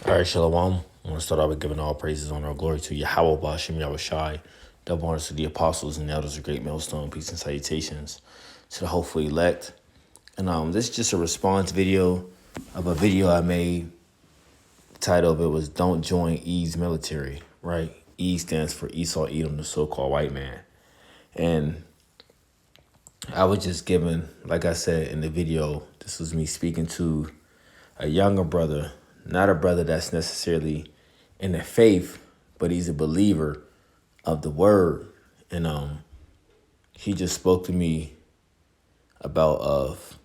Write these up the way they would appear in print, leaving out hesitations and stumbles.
All right, Shalom. I want to start out with giving all praises, honor, and glory to Yahweh, Bashim Yahushai, double honors to the apostles and elders of Great Millstone, peace and salutations to the hopeful elect. And this is just a response video of a video I made. The title of it was "Don't Join E's Military." Right? E stands for Esau Edom, the so-called white man. And I was just giving, like I said in the video, this was me speaking to a younger brother, not a brother that's necessarily in the faith, but he's a believer of the word. And he just spoke to me about of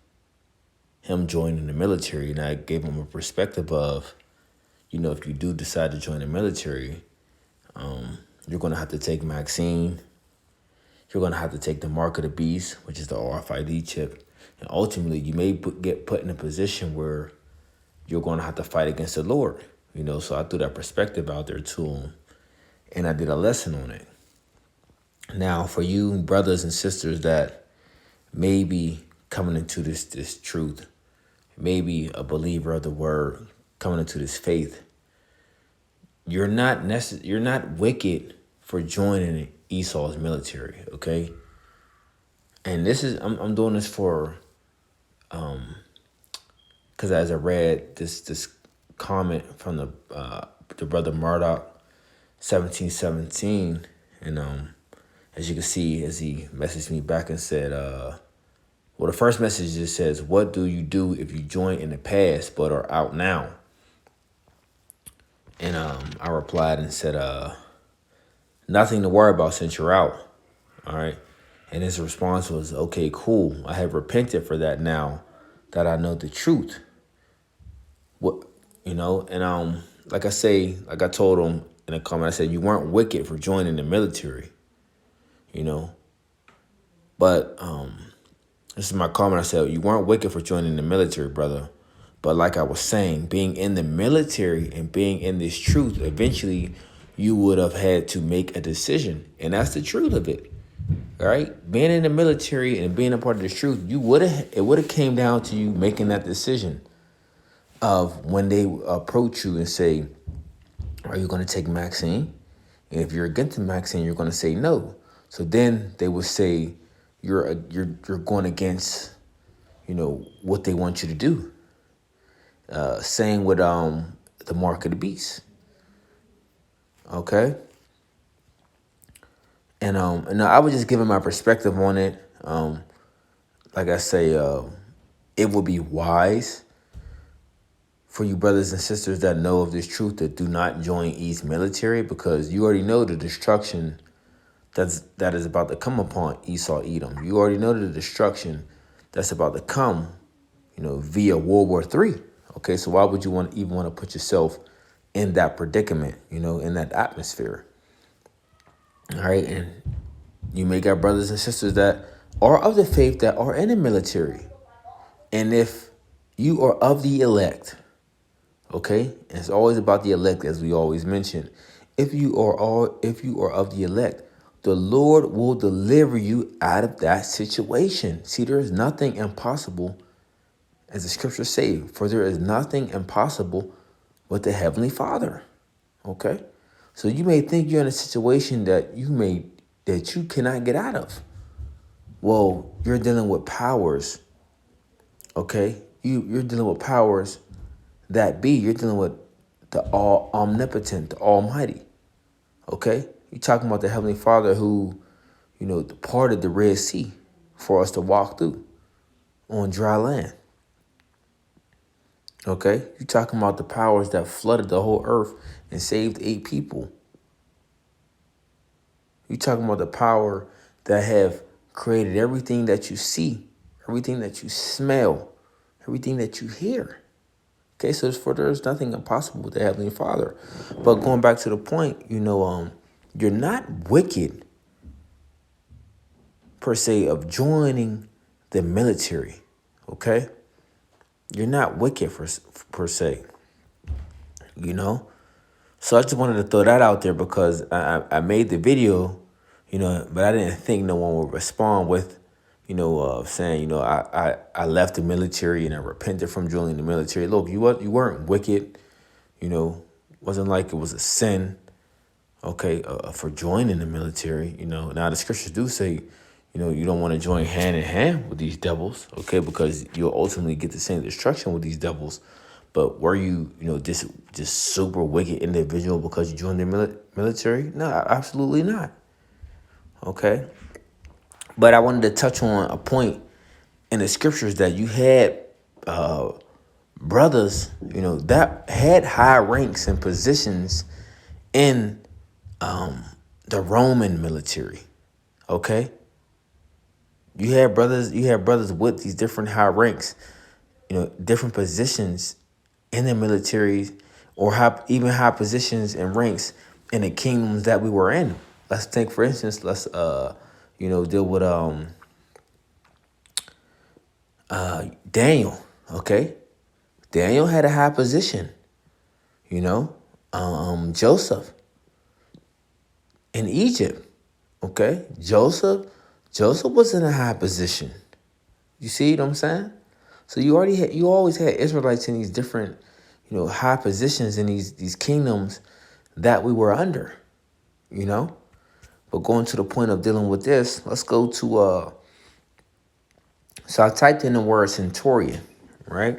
him joining the military, and I gave him a perspective of, if you do decide to join the military, you're going to have to take Maxine. You're going to have to take the mark of the beast, which is the RFID chip. And ultimately, you may get put in a position where you're going to have to fight against the Lord. So I threw that perspective out there to him, and I did a lesson on it. Now, for you brothers and sisters that may be coming into this truth, maybe a believer of the word, coming into this faith, you're not wicked for joining Esau's military, okay? And this is I'm doing this for because as I read this comment from the brother Murdoch 1717, and as you can see, as he messaged me back and said, well, the first message just says, "What do you do if you join in the past but are out now?" And I replied and said, "Nothing to worry about since you're out." All right. And his response was, "Okay, cool. I have repented for that now that I know the truth." And like I told him in a comment, I said, "You weren't wicked for joining the military, But this is my comment. I said, you weren't wicked for joining the military, brother. But like I was saying, being in the military and being in this truth, eventually you would have had to make a decision. And that's the truth of it. All right? Being in the military and being a part of this truth, it would have came down to you making that decision of when they approach you and say, are you going to take Maxine? And if you're against Maxine, you're going to say no. So then they would say you're going against, what they want you to do. Same with the mark of the beast. Okay. And I was just giving my perspective on it. Like I say, it would be wise for you brothers and sisters that know of this truth to do not join E's military, because you already know the destruction that is about to come upon Esau Edom. You already know the destruction that's about to come, via World War III. Okay, so why would you even want to put yourself in that predicament, in that atmosphere? All right, and you may got brothers and sisters that are of the faith that are in the military. And if you are of the elect, okay, and it's always about the elect, as we always mention. If you are of the elect, the Lord will deliver you out of that situation. See, there is nothing impossible, as the scriptures say, for there is nothing impossible with the Heavenly Father. Okay? So you may think you're in a situation that you cannot get out of. Well, you're dealing with powers. Okay? You're dealing with powers that be. You're dealing with the all omnipotent, the almighty. Okay? You're talking about the Heavenly Father who, parted the Red Sea for us to walk through on dry land. Okay? You're talking about the powers that flooded the whole earth and saved 8 people. You're talking about the power that have created everything that you see, everything that you smell, everything that you hear. Okay, so there's nothing impossible with the Heavenly Father. But going back to the point, you're not wicked, per se, of joining the military, okay? You're not wicked, per se, So I just wanted to throw that out there because I made the video, but I didn't think no one would respond with, saying, I left the military and I repented from joining the military. Look, you weren't wicked, You know, wasn't like it was a sin, okay, for joining the military. You know, now the scriptures do say, you know, you don't want to join hand in hand with these devils, okay, because you'll ultimately get the same destruction with these devils. But were you, you know, just super wicked individual because you joined the military? No, absolutely not. Okay. But I wanted to touch on a point in the scriptures that you had brothers, you know, that had high ranks and positions in the Roman military. Okay. You had brothers with these different high ranks, you know, different positions in the military, or even high positions and ranks in the kingdoms that we were in. Let's take, for instance, let's you know, deal with Daniel. Okay, Daniel had a high position. You know, Joseph in Egypt. Okay, Joseph was in a high position. You see what I'm saying? So you always had Israelites in these different, you know, high positions in these kingdoms that we were under, you know. But going to the point of dealing with this, let's go to so I typed in the word centurion, right?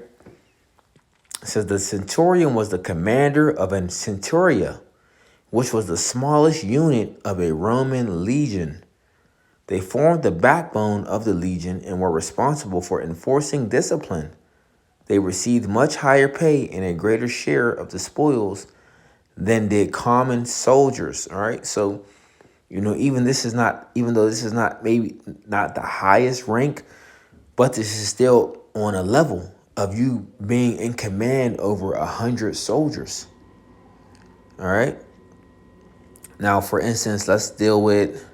It says the centurion was the commander of a centuria, which was the smallest unit of a Roman legion. They formed the backbone of the legion and were responsible for enforcing discipline. They received much higher pay and a greater share of the spoils than did common soldiers. All right. So, you know, even though this is not maybe not the highest rank, but this is still on a level of you being in command over 100 soldiers. All right. Now, for instance, let's deal with,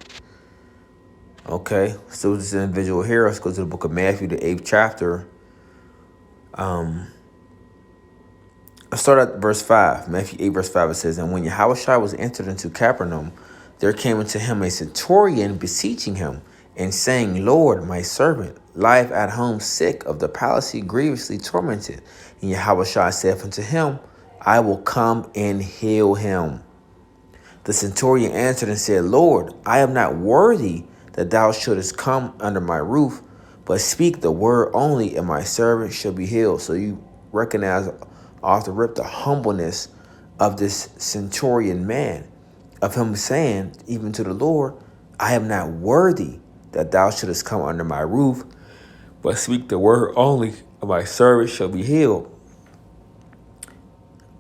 okay, so this individual here. Let's go to the book of Matthew, the 8th chapter. Let's start at verse 5. Matthew 8, verse 5, it says, and when Yahushua was entered into Capernaum, there came unto him a centurion beseeching him, and saying, Lord, my servant lieth at home sick of the palsy, grievously tormented. And Yahushua said unto him, I will come and heal him. The centurion answered and said, Lord, I am not worthy that thou shouldest come under my roof, but speak the word only, and my servant shall be healed. So you recognize off the rip the humbleness of this centurion man, of him saying even to the Lord, I am not worthy that thou shouldest come under my roof, but speak the word only, and my servant shall be healed.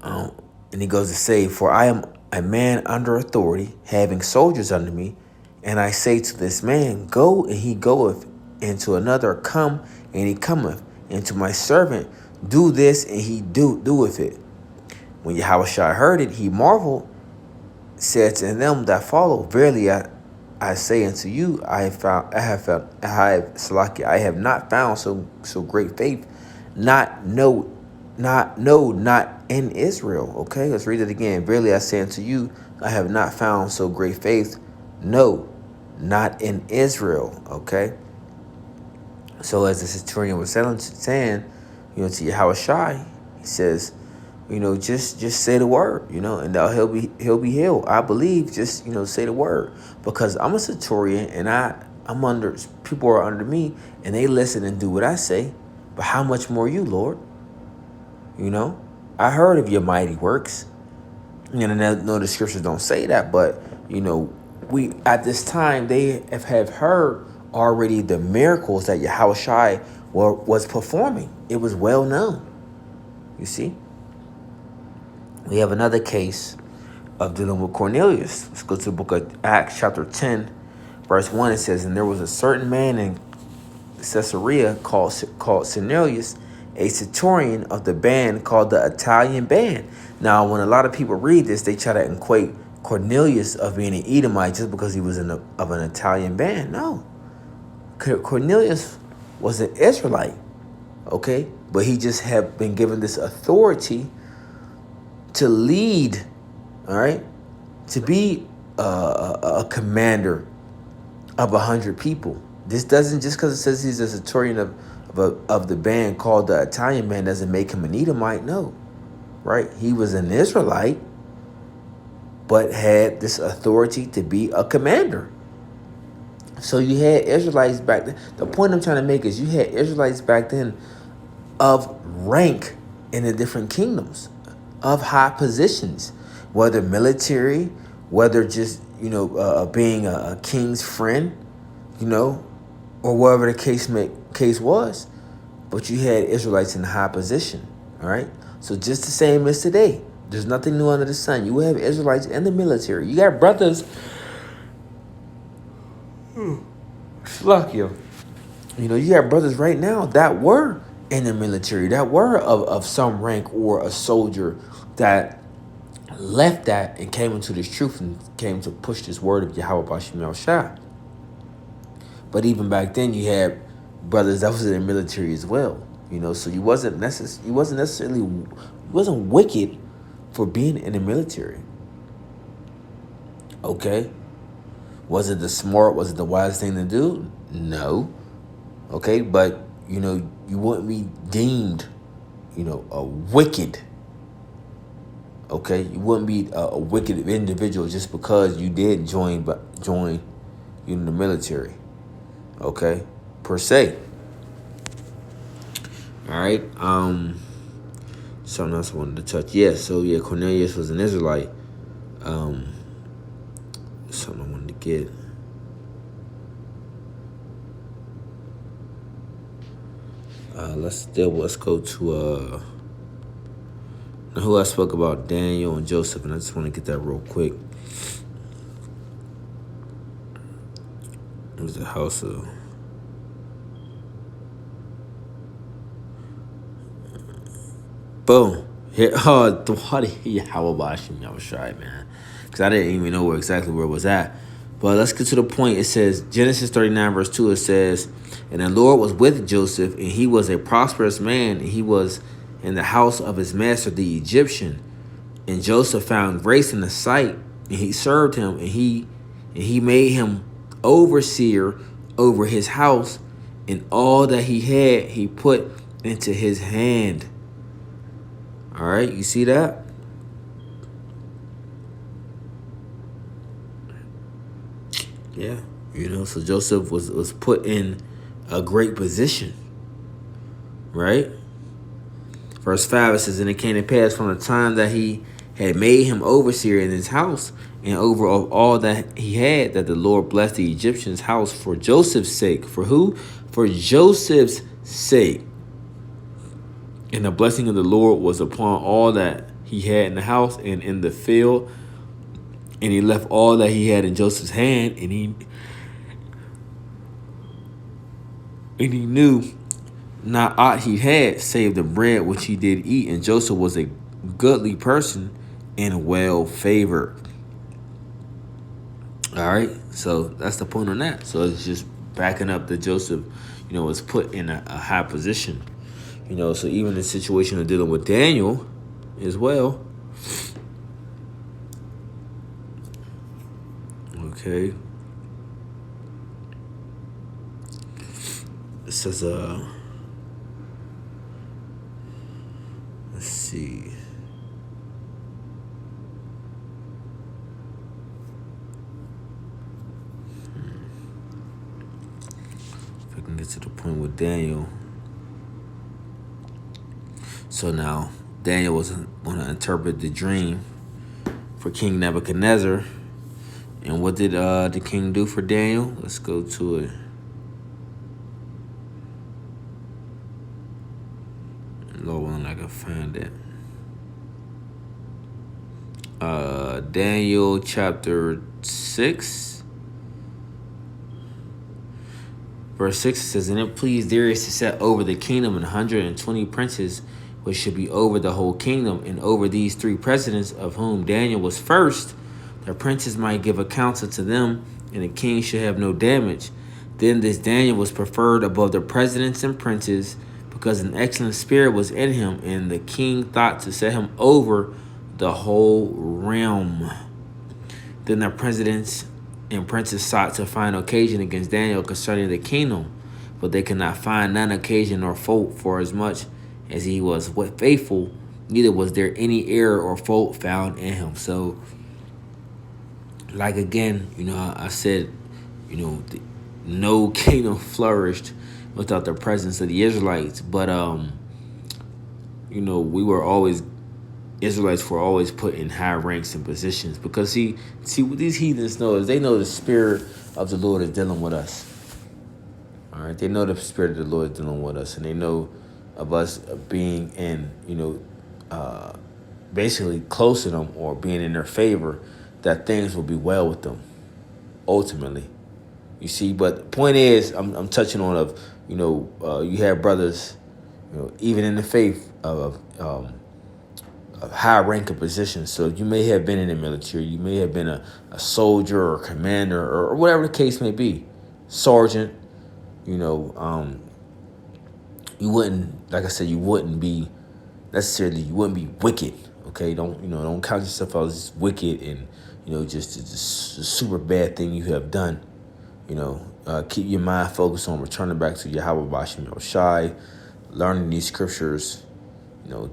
And he goes to say, for I am a man under authority, having soldiers under me, and I say to this man, go, and he goeth, and to another, come, and he cometh, and to my servant, do this, and he doeth it. When Yahushua heard it, he marveled, said to them that follow, verily I say unto you, I have not found so great faith, not in Israel. Okay, let's read it again. Verily I say unto you, I have not found so great faith, no, not in Israel. Okay. So as the centurion was saying, you know, to Yahushua, he says, you know, just say the word, you know, and he'll be healed. I believe, just, you know, say the word, because I'm a centurion and I'm under, people are under me and they listen and do what I say. But how much more you, Lord? You know, I heard of your mighty works. And I know the scriptures don't say that, but, you know, we at this time, they have heard already the miracles that Yahushua was performing. It was well known. You see? We have another case of dealing with Cornelius. Let's go to the book of Acts chapter 10, verse 1. It says, and there was a certain man in Caesarea called Cornelius, a centurion of the band called the Italian band. Now, when a lot of people read this, they try to equate Cornelius of being an Edomite just because he was of an Italian band. No. Cornelius was an Israelite, okay? But he just had been given this authority to lead, all right? To be a commander of 100 people. This doesn't, just because it says he's a centurion of the band called the Italian band, doesn't make him an Edomite, no. right? He was an Israelite, but had this authority to be a commander. So you had Israelites back then. The point I'm trying to make is you had Israelites back then of rank in the different kingdoms, of high positions, whether military, whether just, being a king's friend, or whatever the case was. But you had Israelites in high position, all right? So just the same as today. There's nothing new under the sun. You have Israelites in the military. You got brothers. Fuck you. You got brothers right now that were in the military, that were of some rank or a soldier that left that and came into this truth and came to push this word of Yahweh Bashim Yahushua. But even back then, you had brothers that was in the military as well. So you wasn't wicked for being in the military. Okay. Was it the wise thing to do? No. Okay, but you wouldn't be deemed, a wicked. Okay, you wouldn't be a wicked individual just because you did join the military. Okay, per se. All right. Something else I wanted to touch. Cornelius was an Israelite. Something I wanted to get. Let's go to who I spoke about, Daniel and Joseph, and I just want to get that real quick. It was the house of boom. Here, how Bashim Yahushua, man, because I didn't even know exactly where it was at. But let's get to the point. It says, Genesis 39, verse 2, it says, and the Lord was with Joseph, and he was a prosperous man, and he was in the house of his master, the Egyptian. And Joseph found grace in the sight, and he served him, and he made him overseer over his house, and all that he had, he put into his hand. All right, you see that? Yeah, so Joseph was put in a great position, right? Verse 5, it says, and it came to pass from the time that he had made him overseer in his house and over all that he had, that the Lord blessed the Egyptian's house for Joseph's sake. For who? For Joseph's sake. And the blessing of the Lord was upon all that he had in the house and in the field. And he left all that he had in Joseph's hand, and he knew not aught he had save the bread which he did eat. And Joseph was a goodly person and well favored. All right, so that's the point on that. So it's just backing up that Joseph, was put in a high position. So even the situation of dealing with Daniel as well. Okay. It says, let's see. If I can get to the point with Daniel. So now, Daniel was going to interpret the dream for King Nebuchadnezzar. And what did the king do for Daniel? Let's go to it. Lord willing, I can find it. Daniel chapter 6. Verse 6 says, and it pleased Darius to set over the kingdom 120 princes, which should be over the whole kingdom, and over these 3 presidents, of whom Daniel was first, the princes might give a counsel to them, and the king should have no damage. Then this Daniel was preferred above the presidents and princes, because an excellent spirit was in him, and the king thought to set him over the whole realm. Then the presidents and princes sought to find occasion against Daniel concerning the kingdom, but they could not find none occasion or fault, for as much as he was faithful neither was there any error or fault found in him. So, like again, I said, no kingdom flourished without the presence of the Israelites. But we were always Israelites were always put in high ranks and positions because see what these heathens know is they know the spirit of the Lord is dealing with us. All right, they know the spirit of the Lord is dealing with us, and they know of us being in basically close to them or being in their favor, that things will be well with them ultimately. You see, but the point is, I'm touching on you have brothers, even in the faith of high rank of positions. So you may have been in the military, you may have been a soldier or a commander or whatever the case may be, sergeant. You wouldn't, like I said, you wouldn't be wicked. Okay, don't count yourself out as wicked and just a super bad thing you have done. Keep your mind focused on returning back to Yahweh Bashim Yoshai, learning these scriptures,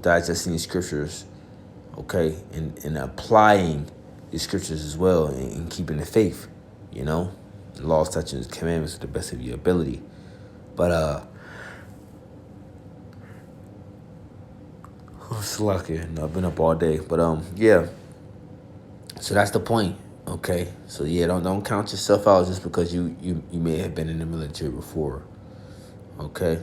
digesting these scriptures, okay, and applying these scriptures as well, and keeping the faith, laws, statutes, commandments to the best of your ability. But it's lucky. I've been up all day, but yeah. So that's the point. Okay, so yeah, don't count yourself out just because you may have been in the military before. Okay,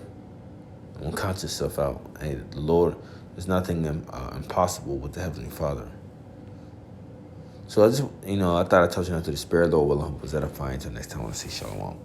don't count yourself out. Hey, the Lord, there's nothing impossible with the Heavenly Father. So I just, I thought I'd touch on to the Spirit, Lord willing, was edifying. Until next time, I want to say shalom.